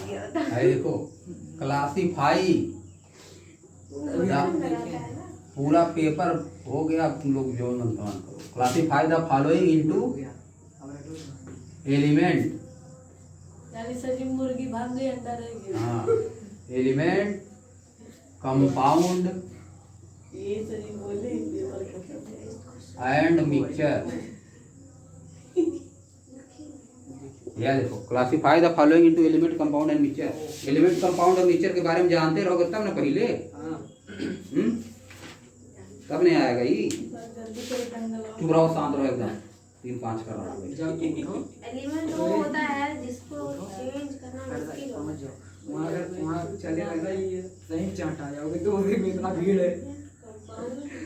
है देखो क्लासीफाई पूरा पेपर हो गया। तुम लोग जो मंथन करो classify the following into element. यानी सभी मुर्गी भाग गई अंडा रह गया। हाँ एलिमेंट कंपाउंड ये सभी बोले एंड मिक्सचर। यह देखो classify the following into element compound and mixture. Element compound और मिक्सचर के बारे में जानते रहोगे तब ना पहले तब नहीं आएगा ये। चुप रहो शांत रहो एकदम। 3-5 कर रहा एलिमेंट वो होता है जिसको चेंज करना मुश्किल हो। वहाँ अगर वहाँ चले सही चाट आ जाओगे तो में इतना भीड़ है।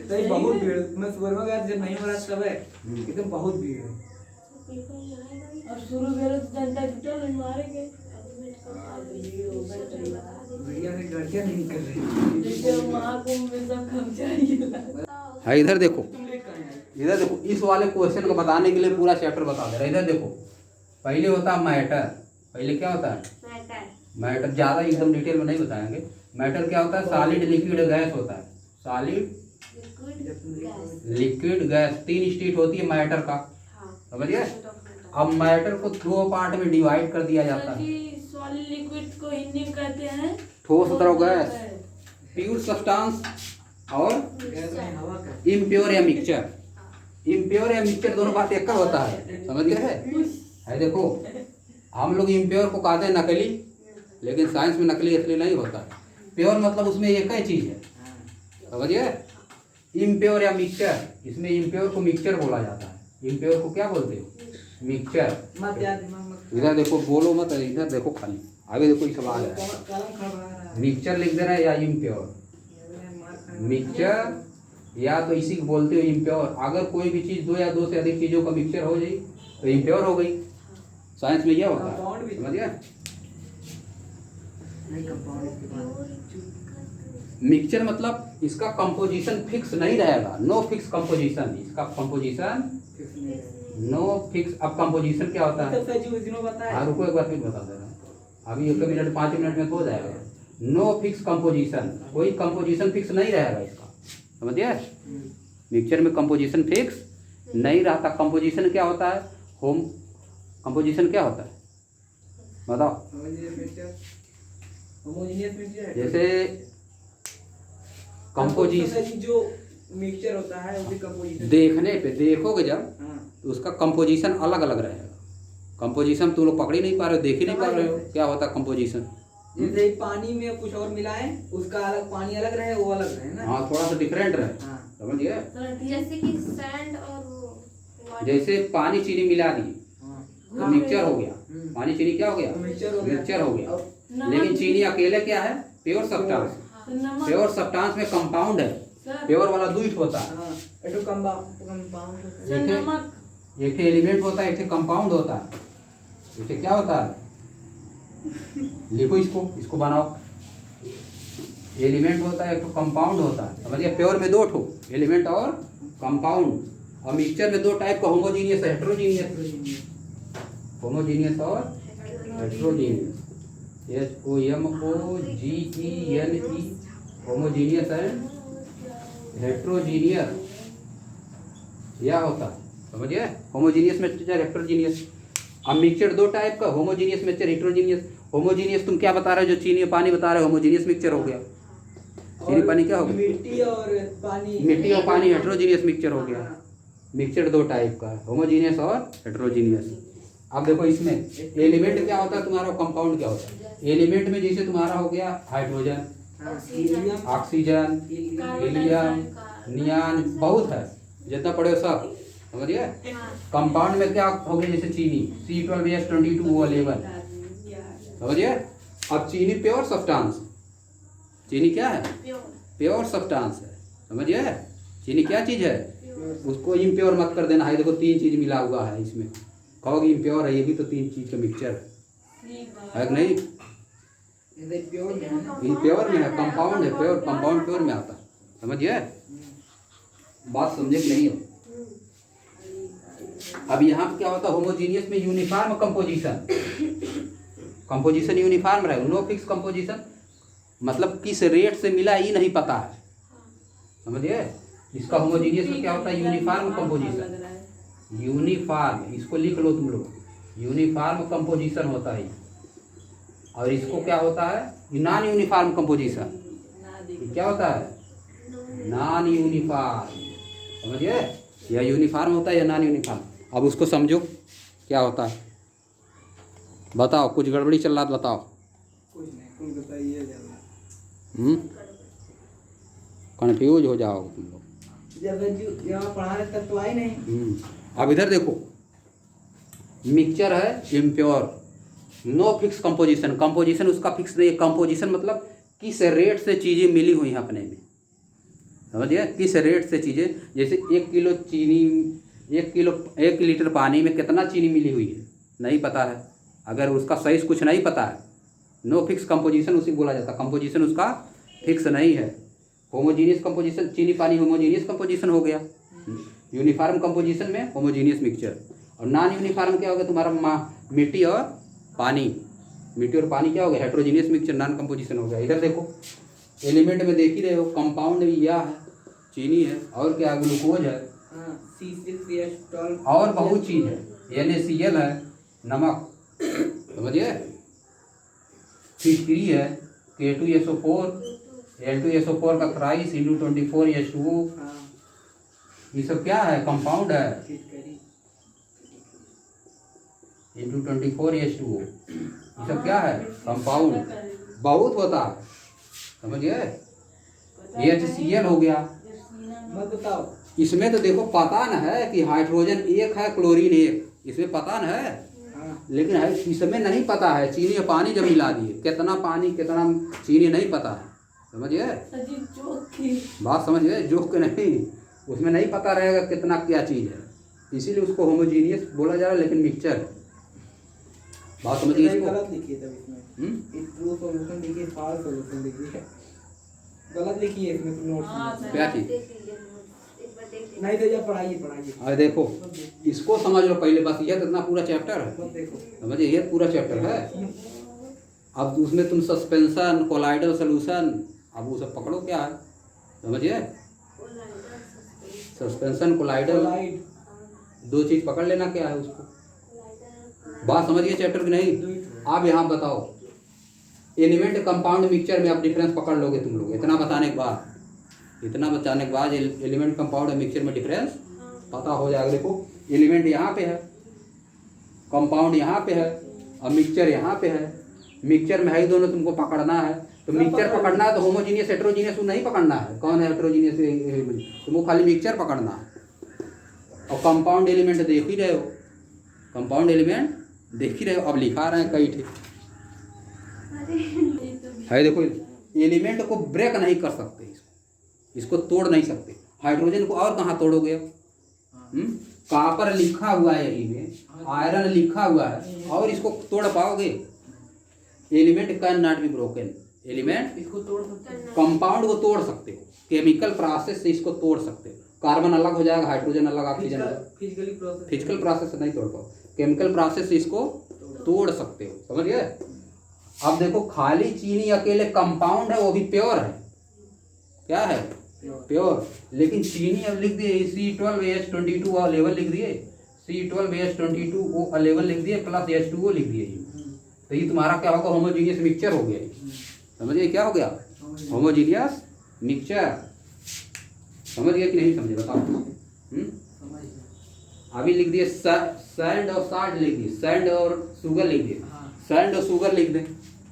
सही बहुत भीड़। मैं सुबह में गया जब नहीं हो रहा तब है एकदम बहुत भीड़ है। और शुरू में तो जनता जुटा नहीं मारेंगे। मीडिया से लड़कियाँ नहीं कर रही। जैसे महाकुंभ में सब कम चाहिए। है। इधर देखो तुम लेट कहाँ आए? इधर देखो इस वाले क्वेश्चन को बताने के लिए पूरा चैप्टर बता दे रहा है। इधर देखो पहले होता है मैटर। पहले क्या होता है मैटर। ज़्यादा एकदम डिटेल में नहीं बताएंगे। मैटर क्या होता है सॉलिड लिक्विड गैस होता है। सॉलिड लिक्विड गैस 3 स्टेट होती है मैटर का। समझिए। अब मैटर को 2 पार्ट में डिवाइड कर दिया जाता है। सॉलिड लिक्विड को हिंदी में कहते हैं ठोस द्रव गैस प्योर सब्सटेंस और गैस में हवा का इम्प्योर या मिक्सचर। इम्प्योर या मिक्सचर दोनों बात एक होता है। समझ गए है। देखो हम लोग इम्प्योर को कहते हैं नकली, लेकिन साइंस में नकली इसलिए नहीं होता है। प्योर मतलब उसमें एक ही चीज़ है। समझिए। इम्प्योर या मिक्सचर, इसमें इम्प्योर को मिक्सचर बोला जाता है। इम्प्योर को क्या बोलते हो मिक्सचर। मत याद मत इधर देखो बोलो मत। इधर देखो खाली आगे देखो ये सवाल है। कलम खड़ा है। मिक्सचर लिख दे रहा है या इम्प्योर। मिक्सचर या तो इसी को बोलते हो इम्प्योर। अगर कोई भी चीज़ 2 या 2 से अधिक चीज़ों का मिक्सचर हो जाए तो इम्प्योर हो गई। साइंस में यह होता है। समझ गया। नहीं कंपाउंड के बाद मिक्सचर मतलब इसका कंपोजिशन फिक्स नहीं रहेगा। No fix composition. इसका कंपोजिशन नो फिक्स। अब कंपोजिशन क्या होता है। हाँ रुको एक बार फिर बता दे रहा हूँ। अभी 1 मिनट 5 मिनट में तो हो जाएगा। नो फिक्स कंपोजिशन, कोई कंपोजिशन फिक्स नहीं रहेगा इसका। समझिए। मिक्सचर में कंपोजिशन फिक्स नहीं रहता। कंपोजिशन क्या होता है होम कंपोजिशन क्या होता है बताओ। होमोजेनियस मिक्सचर जैसे कंपोजिशन जो मिक्सचर होता है उसकी कंपोजिशन देखने पे देखोगे जब हाँ तो उसका कंपोजिशन अलग अलग रहेगा। कंपोजिशन तुम लोग पकड़ ही नहीं पा रहे हो, देख ही नहीं पा रहे हो क्या होता है कंपोजिशन। जैसे पानी में कुछ और मिलाएं उसका अलग पानी अलग रहे वो अलग रहे ना। हाँ थोड़ा सा डिफरेंट रहे। हाँ समझिए। जैसे कि सैंड और वो जैसे पानी चीनी मिला दिए तो मिक्सचर हो गया। पानी चीनी क्या हो गया मिक्सचर हो गया। लेकिन चीनी अकेले क्या है प्योर सब्सटेंस। प्योर सब्सटेंस में कंपाउंड है। प्योर वाला 2 होता है। हाँ एक कंपाउंड एक एलिमेंट होता है, एक कंपाउंड होता है। इसे क्या होता है लिखो इसको बनाओ। एलिमेंट होता है एक कंपाउंड होता है। समझिए। प्योर में 2 एलिमेंट और कंपाउंड। और मिक्सचर में 2 टाइप का होमोजीनियस हेट्रोजीनियस। होमोजीनियस और heterogeneous. HOMOGENE homogeneous and heterogeneous यह होता है। समझिए। Homogeneous mixture heterogeneous. अब मिक्सचर 2 टाइप का होमोजीनियस मिक्सचर हेट्रोजीनियस। होमोजीनियस तुम क्या बता रहे हो जो चीनी पानी बता रहे हो होमोजीनियस मिक्सचर हो गया। चीनी पानी क्या हो गया मिट्टी और पानी हेट्रोजीनियस मिक्सचर हो गया। मिक्सचर 2 टाइप का है, होमोजीनियस और हेट्रोजीनियस। अब देखो इसमें एलिमेंट क्या होता है तुम्हारा, कंपाउंड क्या होता है। एलिमेंट में जैसे तुम्हारा हो गया हाइड्रोजन, ऑक्सीजन, हीलियम, नियॉन, बहुत है जितना पढ़े हो सब। समझिए। कंपाउंड में क्या हो गया जैसे चीनी C12H22O11। समझिए। अब चीनी प्योर सब्सटेंस। चीनी क्या है प्योर सब्सटेंस है। समझिए। चीनी क्या चीज़ है उसको इम्प्योर मत कर देना है। देखो 3 चीज़ मिला हुआ है इसमें, कहोगे इम्प्योर है, ये भी तो 3 चीज़ का मिक्सचर है कि नहीं। प्योर में है, कंपाउंड है प्योर, कंपाउंड प्योर में आता है। समझिए। बात समझे कि नहीं हो। अब यहाँ पे क्या होता है होमोजीनियस में यूनिफॉर्म कंपोजिशन। कंपोजिशन यूनिफॉर्म रहेगा। नो फिक्स कंपोजिशन मतलब किस रेट से मिला ये नहीं पता है, समझिए। इसका होमोजीनियस का क्या होता है, यूनिफॉर्म कंपोजिशन। यूनिफॉर्म, इसको लिख लो तुम लोग, यूनिफॉर्म कंपोजिशन होता है। और इसको क्या होता है, नॉन यूनिफॉर्म कंपोजिशन। क्या होता है, नॉन यूनिफॉर्म, समझिए। या यूनिफॉर्म होता है या नॉन यूनिफॉर्म। अब उसको समझो क्या होता है, बताओ। कुछ गड़बड़ी चल रहा है तो बताओ। कुछ नहीं, कुछ बताइए ज़्यादा। कंफ्यूज हो जाओगे तुम लोग। जब जो यहाँ पढ़ा रहे तब तो आई नहीं। अब इधर देखो, मिक्सचर है impure, no fix composition. Composition उसका फिक्स नहीं है। कंपोजिशन मतलब किस रेट से चीज़ें मिली हुई हैं अपने में, समझिए। किस रेट से चीज़ें, जैसे 1 किलो चीनी, 1 लीटर पानी में कितना चीनी मिली हुई है नहीं पता है। अगर उसका सही से कुछ नहीं पता है, नो फिक्स कंपोजिशन उसी बोला जाता है। कंपोजिशन उसका फिक्स नहीं है। होमोजीनियस कंपोजिशन, चीनी पानी होमोजीनियस कंपोजिशन हो गया। यूनिफॉर्म कंपोजिशन में होमोजीनियस मिक्सचर। और नॉन यूनिफॉर्म क्या हो गया तुम्हारा, मिट्टी और पानी। मिट्टी और पानी क्या हो गया, हेट्रोजीनियस मिक्सचर, नॉन कंपोजिशन हो गया। इधर देखो एलिमेंट में देख ही रहे हो, कंपाउंड या है, चीनी है, और क्या ग्लूकोज है, C6H12 और बहुत चीज़ है, NaCl है, नमक, समझिए। फिटकरी है, K2SO4, L2SO4 का थ्राइस इंटू 24H2O। ये सब क्या है, कंपाउंड है, इंटू 24H2O। ये सब क्या है, कंपाउंड। बहुत होता है, समझिए। HCl हो गया। मत बताओ। इसमें तो देखो पता न है कि हाइड्रोजन एक है, क्लोरीन एक, इसमें पता न है। लेकिन है इसमें नहीं पता है, चीनी और पानी जब मिला दिए, कितना पानी कितना चीनी नहीं पता है, समझिए। बात समझिए, जोक के नहीं, उसमें नहीं पता रहेगा कितना क्या चीज़ है, इसीलिए उसको होमोजीनियस बोला जा रहा है, लेकिन मिक्सचर है। बात समझिए। इसको गलत लिखी है तब इसमें, ट्रू सॉल्यूशन लिखी है, फॉल्स सॉल्यूशन लिखी है, गलत लिखी है इसमें तो नोट्स। क्या चीज़ नहीं तो जब पढ़ाइए। अरे देखो, इसको समझ लो पहले, बस यह कितना पूरा चैप्टर है, देखो समझिए। ये पूरा चैप्टर है। अब उसमें तुम सस्पेंशन, कोलाइडल सोल्यूशन, अब वो सब पकड़ो क्या है, समझिए। सस्पेंशन, कोलाइडल, दो चीज़ पकड़ लेना क्या है उसको। बात समझिए चैप्टर की नहीं। आप यहाँ बताओ, एलिमेंट कंपाउंड मिक्सचर में आप डिफरेंस पकड़ लोगे तुम लोग। इतना बताने के बाद एलिमेंट कंपाउंड और मिक्सचर में डिफरेंस पता हो जाएगा। देखो एलिमेंट यहाँ पे है, कंपाउंड यहाँ पे है, और मिक्सचर यहाँ पे है। मिक्सचर में है ही दोनों, तुमको पकड़ना है। तो मिक्सचर पकड़ना है तो होमोजीनियस हेट्रोजीनियस वो नहीं पकड़ना है। कौन है हेट्रोजीनियस, तुमको खाली मिक्सचर पकड़ना है। और कंपाउंड एलिमेंट देख ही रहे हो, कंपाउंड एलिमेंट देख ही रहे हो। अब लिखा रहे हैं कई ठीक है। देखो एलिमेंट को ब्रेक नहीं कर सकते, इसको तोड़ नहीं सकते। हाइड्रोजन को और कहाँ तोड़ोगे। कॉपर लिखा हुआ है यही में, आयरन लिखा हुआ है, और इसको तोड़ पाओगे। Element can not be broken. Element इसको तोड़ सकते हैं, कंपाउंड को तोड़ सकते हो, केमिकल प्रोसेस से इसको तोड़ सकते हो। कार्बन अलग हो जाएगा, हाइड्रोजन अलग, ऑक्सीजन अलग। फिजिकल प्रोसेस से नहीं तोड़ पाओ, केमिकल प्रोसेस से इसको तोड़ सकते हो, समझ गए। अब देखो खाली चीनी अकेले कंपाउंड है, वो भी प्योर है। क्या है, प्योर। लेकिन चीनी अब लिख दिए C12H22 और लेवल लिख दिए, C12H22 वो लेवल लिख दिए, प्लस H2O लिख दिए। तो ये तुम्हारा क्या होगा, होमोजीनियस मिक्सचर हो गया। समझिए क्या हो गया, होमोजीनियस मिक्सचर। समझ गया कि नहीं समझे, बताओ। अभी लिख दिए सैंड और साल्ट लिख दिए, सैंड और शुगर लिख दिए। सैंड और शुगर लिख दें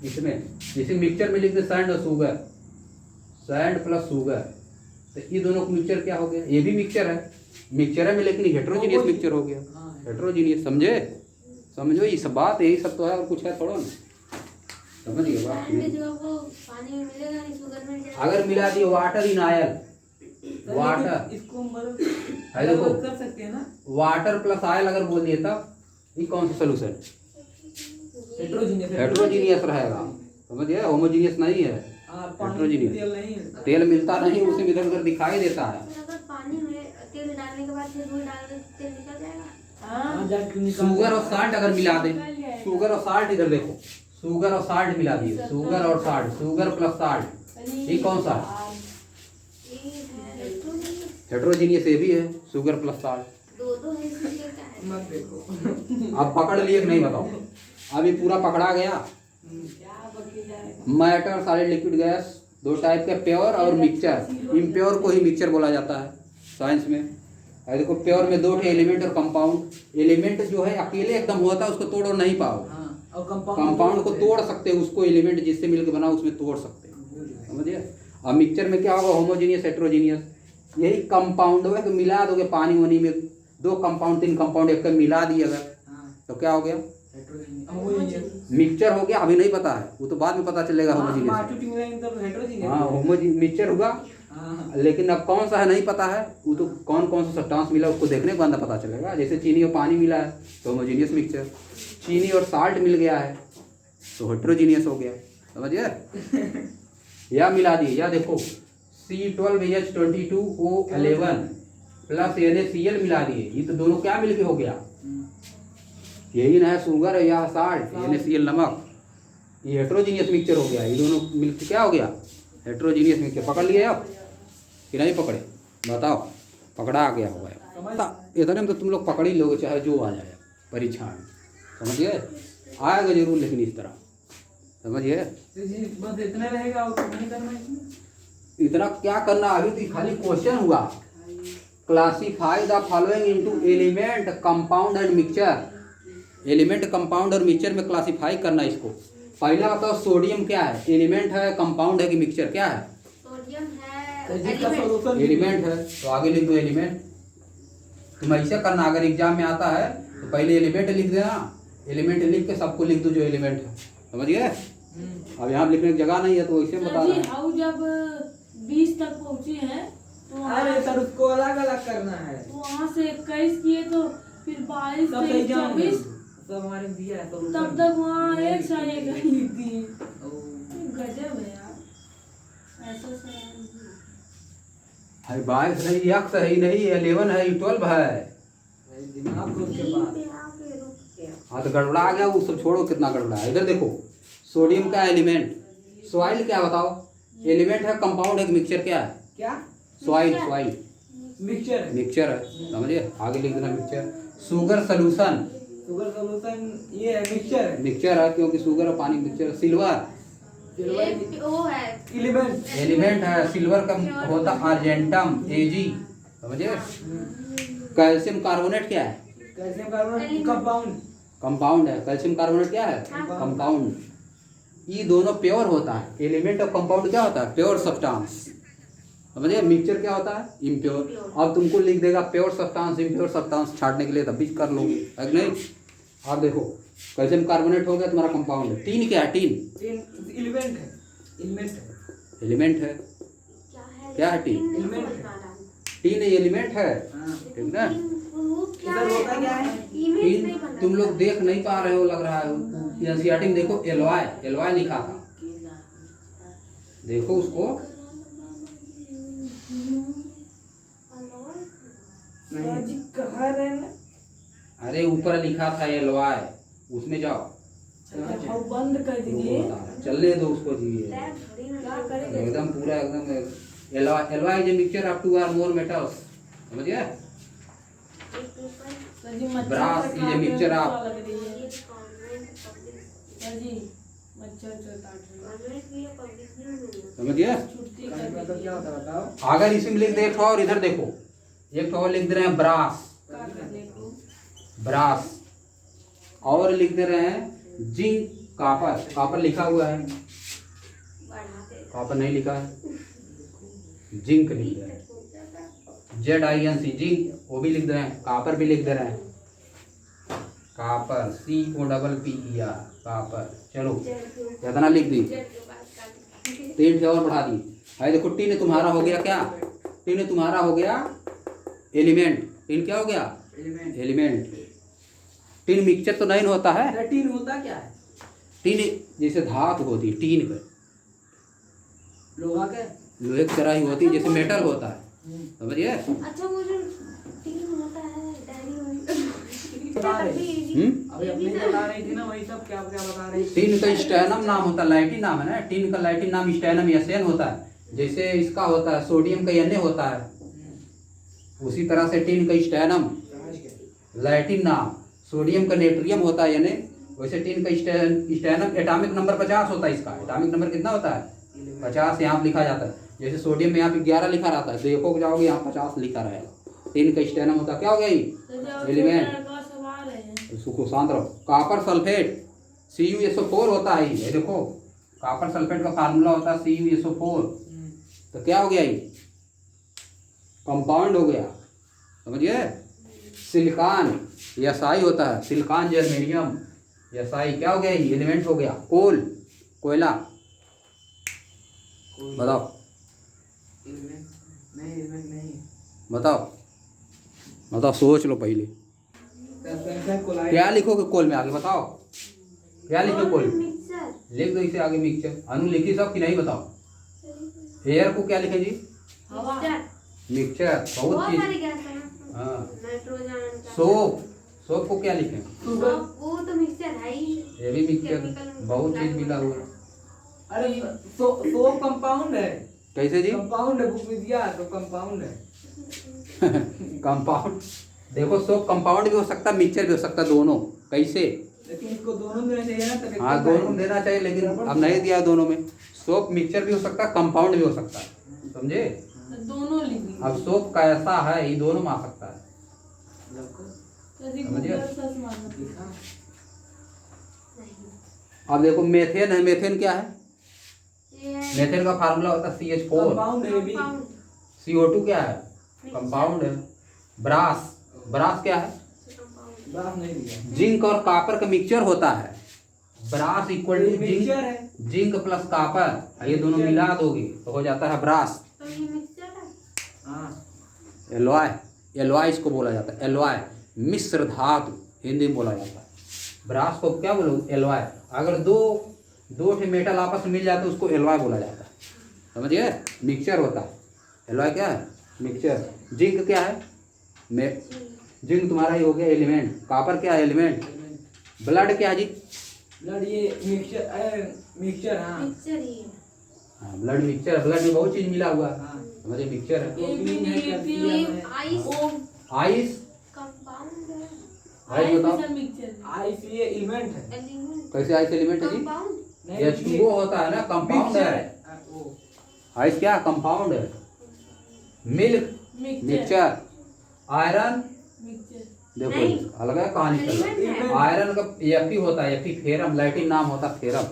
इसमें, जैसे मिक्सचर में लिख दे सैंड और शुगर, सैंड प्लस शुगर। तो ये दोनों को मिक्सचर क्या हो गया, ये भी मिक्सचर है, मिक्सचर है में लेकिन हेट्रोजीनियस मिक्सचर हो गया। हेट्रोजीनियस, समझे, समझो ये सब बात, यही सब तो है, और कुछ है थोड़ा ना। समझिए बात। पानी में मिलेगा नहीं, शुगर में अगर मिला दिए वाटर इन ऑयल, वाटर इसको मतलब देखो कर सकते हैं ना। वाटर प्लस ऑयल अगर बोल दिए तब ये कौन सा सोल्यूशन, हेट्रोजीनियस रहेगा। समझिए, होमोजीनियस नहीं है, हेट्रोजीनियस। तेल मिलता नहीं, उसे इधर उधर दिखाई देता है। अगर पानी में तेल डालने के बाद फिर दूध डाल दे, तेल निकल जाएगा। शुगर और साल्ट अगर मिला दे, शुगर और साल्ट इधर देखो, शुगर और साल्ट मिला दिए, शुगर और साल्ट, शुगर प्लस साल्ट, ये कौन सा है? ये है हेट्रोजीनियस। हेट्रोजीनियस ये भी है, शुगर प्लस साल्ट। दो दो है इसलिए क्या है? मत देखो। अब पकड़ लिए कि नहीं बताओ? अभी पूरा पकड़ा गया। क्या बकी जाएगा? मैटर, सॉलिड, लिक्विड, गैस, दो टाइप के, प्योर और मिक्सचर। इम्प्योर को ही मिक्सचर बोला जाता है साइंस में। और देखो प्योर में दो एलिमेंट और कंपाउंड। एलिमेंट जो है अकेले एकदम होता है, उसको तोड़ और नहीं पाओ। हाँ, और कंपाउंड को तोड़ सकते हैं, उसको एलिमेंट जिससे मिलकर बना उसमें तोड़ सकते हैं, समझिए। अब मिक्सचर में क्या होगा? Homogeneous, heterogeneous. यही कंपाउंड है कि मिला दोगे पानी वानी में, दो कंपाउंड तीन कंपाउंड एक मिला दिए अगर, तो क्या हो गया? मिक्सचर हो गया। अभी नहीं पता है, वो तो बाद में पता चलेगा होमोजीनियस। हाँ मिक्सचर हुआ, लेकिन अब कौन सा है नहीं पता है, वो तो कौन कौन सा सब्सटेंस मिला उसको देखने के बाद पता चलेगा। जैसे चीनी और पानी मिला है तो होमोजीनियस मिक्सचर, चीनी और साल्ट मिल गया है तो हेट्रोजीनियस हो गया, समझिए। या मिला दिए, या देखो C12H22O11 प्लस NaCl मिला दिए, ये तो दोनों क्या मिलके हो गया? यही ना है शुगर या साल्ट, NaCl नमक, ये हेट्रोजीनियस मिक्सचर हो गया। ये दोनों मिलके क्या हो गया? Heterogeneous mixture. पकड़ लिए आप कि नहीं पकड़े? बताओ, पकड़ा आ गया होगा। इतने में तो तुम लोग पकड़ ही लोगे, चाहे जो आ जाए परीक्षा में, समझिए। आएगा जरूर, लेकिन इस तरह, समझिए। बस इतना रहेगा और कुछ नहीं करना इसमें। इतना क्या करना? अभी तो खाली क्वेश्चन हुआ। Classify the following into element, compound and mixture. Element, compound और मिक्सचर में क्लासीफाई करना इसको। पहला बताओ सोडियम क्या है? एलिमेंट है, कंपाउंड है कि मिक्सचर? क्या है? सोडियम है सोल्यूशन एलिमेंट है, तो आगे लिख दो एलिमेंट। तुम ऐसे करना, अगर एग्जाम में आता है तो पहले एलिमेंट लिख देना, एलिमेंट लिख के सबको लिख दो जो एलिमेंट है, समझ गए। अब यहाँ लिखने की जगह नहीं है तो वैसे बता जी रहे हैं। हाउ जब 20 तक पहुंची है तो अरे सर उसको अलग अलग करना है। तो वहाँ से 21 किए तो फिर 22 सब 23 एग्जाम 24 सब हमारे दिया है तो तब तक वहाँ एक साल एक लिख दिए। गजब है यार, ऐसा सवाल। भाई 22 नहीं, यक्स है ही नहीं, 11 है, 12 है। दिमाग को उसके बाद हाँ तो गड़बड़ा गया, वो सब छोड़ो, कितना गड़बड़ा है। इधर देखो, सोडियम का एलिमेंट, सॉइल क्या बताओ? एलिमेंट है, कंपाउंड है कि मिक्सचर? क्या है? क्या सॉइल मिक्सचर है। मिक्सचर है, समझिए। आगे लिख देना mixture. Sugar solution, sugar solution ये है मिक्सचर है। मिक्सचर है क्योंकि शुगर और पानी मिक्सचर। सिल्वर वो है एलिमेंट एलिमेंट है, सिल्वर का होता अर्जेंटम Ag, समझिए। कैल्शियम कार्बोनेट क्या है? कैल्शियम कार्बोनेट कंपाउंड कंपाउंड है। कैल्शियम कार्बोनेट क्या है? कंपाउंड। ये दोनों प्योर होता है। एलिमेंट और कंपाउंड क्या होता है? प्योर सब्सटेंस, समझिए। मिक्सचर क्या होता है? इम्प्योर। अब तुमको लिख देगा प्योर सब्सटेंस, इम्प्योर सब्सटेंस छाटने के लिए, तब भी कर लोगे, है कि नहीं? अब देखो, कैल्शियम कार्बोनेट हो गया तुम्हारा कंपाउंड है। टीन क्या है? टीन एलिमेंट है। एलिमेंट है। एलिमेंट है। क्या है? क्या है टीन? एलिमेंट टीन एलिमेंट है, हाँ। ठीक ना? वो क्या इधर होता क्या है? है? इमेज नहीं टीन बना। तुम लोग देख नहीं पा रहे हो, लग रहा है। एनसीईआरटी में देखो, एलॉय, एलॉय लिखा था, देखो उसको। जी कहाँ रहना? अरे ऊपर लिखा था एलॉय, उसमें जाओ। अब बंद कर दीजिए। चलने दो उसको जी, क्या करेंगे? एकदम पूरा एकदम। Alloy, alloy is a mixture up to or more metals, समझिए। सर जी मच्छर Brass is a mixture of- लग रही है। सर जी मच्छर से काट रही है। समझिए। छुट्टी कर मतलब क्या होता है बताओ? अगर इसमें लिख दे एक ठो और, इधर देखो एक ठो और लिख दे रहे हैं ब्रास, क्या करने को? ब्रास। और लिख दे रहे हैं जिंक, कापर, कापर लिखा हुआ है, कापर नहीं लिखा है, जिंक लिख दे रहे हैं, ZINC जिंक, वो भी लिख दे रहे हैं। कापर भी लिख दे रहे हैं, कापर, COPPER, कापर। चलो इतना लिख दी, 3 और बढ़ा दी। भाई देखो, टीन तुम्हारा हो गया क्या? टीन तुम्हारा हो गया एलिमेंट। टीन क्या हो गया? एलिमेंट। एलिमेंट। टीन मिक्सचर तो नहीं होता है। टीन होता क्या है? टीन जैसे धातु होती है, टीन का लोहा के लोहे की तरह ही होती है, जैसे मेटल होता है, समझिए। अच्छा वो जो टीम होता है डैडी वाली बता रहे अभी अपनी बता रही थी ना वही सब क्या क्या बता रही थी। टिन का स्टैनम नाम होता है, लैटिन नाम है ना, टिन का लैटिन नाम स्टैनम एन होता है। जैसे इसका होता है सोडियम का Na होता है, उसी तरह से टिन का स्टैनम लैटिन नाम, सोडियम का नेट्रियम होता है Na, वैसे टिन का स्टैनम एटॉमिक नंबर 50 होता है। इसका एटॉमिक नंबर कितना होता है? 50 यहाँ लिखा जाता है। जैसे सोडियम में यहाँ पे 11 लिखा रहता है, देखो जाओगे यहाँ 50 लिखा रहेगा। टिन का स्टैनम होता है, क्या हो गया ये एलिमेंट, उसको शांत रहो। कॉपर सल्फेट CuSO4 होता है ये देखो, कॉपर सल्फेट का फार्मूला होता है CuSO4। तो क्या हो गया ये? कंपाउंड हो गया, समझिए। सिलिकॉन Si होता है, सिलिकॉन जर्मेनियम Si क्या हो गया ये? एलिमेंट हो गया। कोल कोयला, बताओ नहीं बताओ बताओ, सोच लो पहले क्या लिखोगे कोल में आगे, बताओ क्या लिखो कोल में? मिक्सर लिख दो इसे आगे मिक्सचर। अनु लिखी सब कि नहीं बताओ। एयर को क्या लिखे जी? मिक्सचर, बहुत बहुत चीज। सारे गैस हैं। हाँ, नाइट्रोजन सोप, सोप को क्या लिखे? वो तो मिक्सचर है ही। ये भी मिक्सचर, बहुत चीज मिला हुआ है। अरे सो कंपाउंड है। कैसे जी? कंपाउंड है, बुक में दिया तो कंपाउंड है। कंपाउंड, देखो सोप कंपाउंड भी हो सकता है, मिक्सचर भी हो सकता है, दोनों। कैसे? लेकिन इसको दोनों देना चाहिए ना तब। हाँ दोनों देना चाहिए, लेकिन अब नहीं दिया दोनों में। सोप मिक्सचर भी हो सकता है, कंपाउंड भी हो सकता है, समझे? दोनों लिखी। अब सोप कैसा है, ये दोनों में आ सकता है, समझिए। अब देखो मेथेन है, मेथेन क्या है? मेथेन का फार्मूला होता है CH4। कंपाउंड है भी। CO2 क्या है? कंपाउंड है। ब्रास, ब्रास क्या है? बात नहीं दिया। जिंक और कॉपर का मिक्सचर होता है। ब्रास इक्वल टू मिक्सचर है। जिंक प्लस कॉपर, ये दोनों मिला दोगे तो हो जाता है ब्रास। तो ये मिक्सचर है। हाँ एलॉय, एलॉय इसको बोला जाता है, एलॉय मिश्र धातु हिंदी में बोला जाता है। ब्रास को क्या बोलो? एलॉय। अगर दो ठे मेटल आपस में मिल जाते हैं उसको एलॉय बोला जाता है, समझिए। मिक्सचर होता है, एलॉय क्या है? मिक्सचर। जिंक क्या है? जिंक तुम्हारा ही हो गया एलिमेंट। कॉपर क्या है? एलिमेंट। ब्लड क्या है जी? ब्लड ये मिक्सचर हाँ। मिक्सचर ही है। हाँ ब्लड मिक्सचर, ब्लड में बहुत चीज मिला हुआ है, हाँ। समझिए मिक्सचर है। प्रोटीन है, कैल्शियम है। आइस आइस, कंपाउंड है। आइस बताओ मिक्सचर। आइस ये एलिमेंट है। एलिमेंट कैसे आइस एलिमेंट है जी? कंपाउंड। H2O होता है ना, कंपाउंड है। वो आइस क्या? कंपाउंड है। Milk mixture. Iron, mixture. देखो नहीं। अलग है कहानी चल रहा है। एलिमेंट है। आयरन का Fe होता है, Fe फेरम, लैटिन नाम होता है फेरम,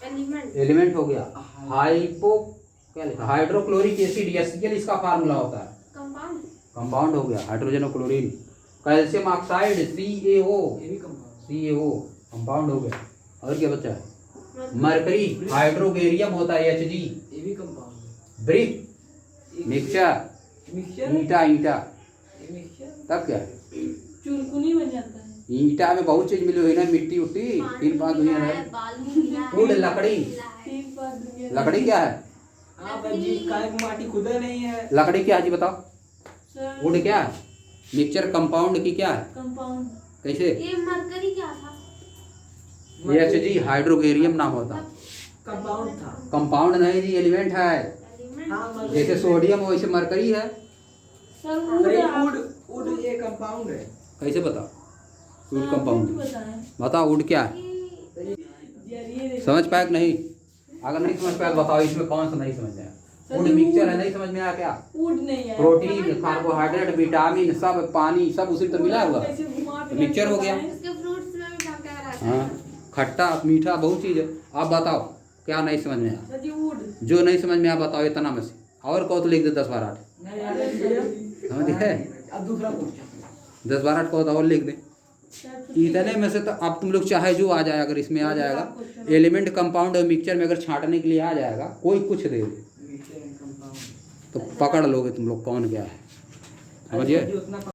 एलिमेंट। एलिमेंट हो गया। हाइपो क्या लिखा? हाइड्रोक्लोरिक एसिड HCl इसका फार्मूला होता है, कंपाउंड। कंपाउंड हो गया। हाइड्रोजन और क्लोरीन। कैल्शियम ऑक्साइड CaO, ये भी कंपाउंड। CaO कंपाउंड हो गया। और क्या बचा है? मरकरी, हाइड्रोगेरियम होता है Hg। ये भी कंपाउंड। ब्रिक मिक्सचर, मिक्सचर ईंटा, ईंटा ये मिक्सचर तब क्या है? चुनकुनी बन जाता है। ईंटा में बहुत चीज मिली हुई ना, मिट्टी उट्टी, तीन पांच दुनिया में। बालू मिला है। वुड लकड़ी, तीन पाँच दुनिया। लकड़ी क्या है? हाँ भाई जी काय माटी खुदा नहीं है। लकड़ी क्या है जी बताओ? सर, वुड क्या है? मिक्सचर कंपाउंड की क्या है? कंपाउंड। कैसे? ये मरकरी क्या था? Hg हाइड्रोगेरियम नाम होता है। कंपाउंड था। कंपाउंड नहीं जी, एलिमेंट है। एलिमेंट। हाँ मतलब जैसे सोडियम वैसे मरकरी है। सर वुड वुड ये कंपाउंड है। कैसे बताओ? वुड कंपाउंड बताएं बताओ, वुड क्या है? यार ये समझ पाया कि नहीं? अगर नहीं समझ पाया तो बताओ इसमें कौन सा नहीं समझ में आया? वुड मिक्सचर है, नहीं समझ में आया क्या? वुड नहीं है। प्रोटीन, कार्बोहाइड्रेट, विटामिन सब, पानी सब उसी तो मिला हुआ है। ऐसे घुमा तो मिक्सचर हो गया। इसके फ्रूट्स में भी क्या क्या रहता है? हाँ, खट्टा मीठा बहुत चीज है। आप बताओ क्या नहीं समझ में आया? Sir ji wood. जो नहीं समझ में आया बताओ इतना में से, और कहो तो लिख दे 10 बार 8। नहीं यार भैया समझ है? अब दूसरा क्वेश्चन 10 बार 8 कहो तो और लिख दे। सर इतने में से तो अब तुम लोग चाहे जो आ जाए, अगर इसमें आ जाएगा एलिमेंट, कंपाउंड और मिक्सचर में अगर छांटने के लिए आ जाएगा, कोई कुछ दे दे मिक्सचर कंपाउंड तो पकड़ लोगे तुम लोग कौन क्या है, समझिए। उतना